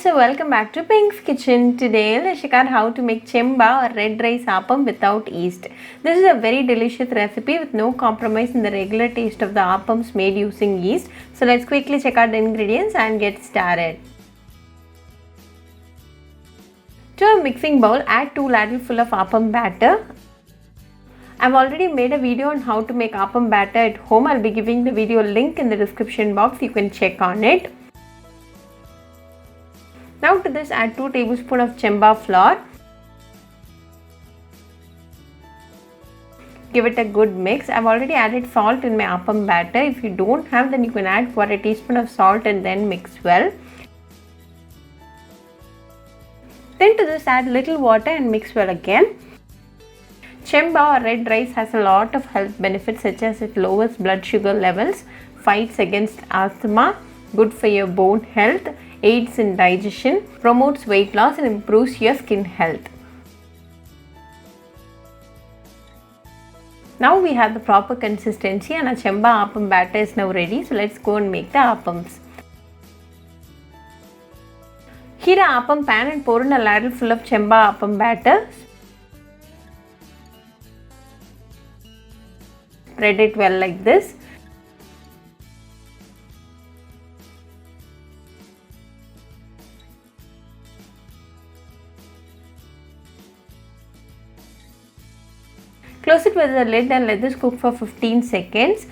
So welcome back to Pink's Kitchen. Today let's check out how to make chemba or red rice appam without yeast. This is a very delicious recipe with no compromise in the regular taste of the appams made using yeast. So let's quickly check out the ingredients and get started. To a mixing bowl, add 2 ladle full of aapam batter. I've already made a video on how to make aapam batter at home. I'll be giving the video link in the description box. You can check on it. Now to this add 2 tablespoons of chemba flour. Give it a good mix. I've already added salt in my aapam batter. If you don't have, then you can add 1/4 teaspoon of salt and then mix well. Then to this add little water and mix well again. Chemba or red rice has a lot of health benefits such as it lowers blood sugar levels, fights against asthma, good for your bone health, aids in digestion, promotes weight loss and improves your skin health. Now we have the proper consistency and our chemba appam batter is now ready. So let's go and make the appams. Heat an appam pan and pour in a ladle full of chemba appam batter. Spread it well like this. Close it with the lid and let this cook for 15 seconds.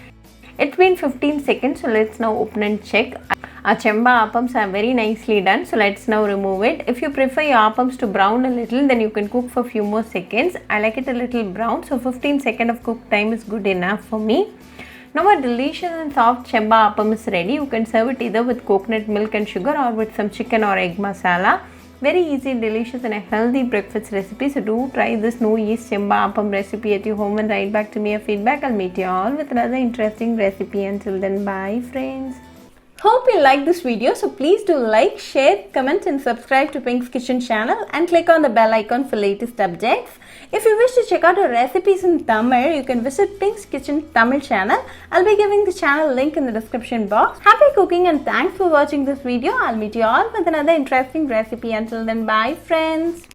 It's been 15 seconds, so let's now open and check. Our chemba appams are very nicely done, so let's now remove it. If you prefer your appams to brown a little, then you can cook for a few more seconds. I like it a little brown, so 15 seconds of cook time is good enough for me. Now our delicious and soft chemba appam is ready. You can serve it either with coconut milk and sugar or with some chicken or egg masala. Very easy, delicious and a healthy breakfast recipe. So do try this no yeast chemba appam recipe at your home and write back to me your feedback. I'll meet you all with another interesting recipe. Until then, bye friends. Hope you like this video, so please do like, share, comment and subscribe to Pink's Kitchen channel and click on the bell icon for latest updates. If you wish to check out our recipes in Tamil, you can visit Pink's Kitchen Tamil channel. I'll be giving the channel link in the description box. Happy cooking and thanks for watching this video. I'll meet you all with another interesting recipe. Until then, bye friends.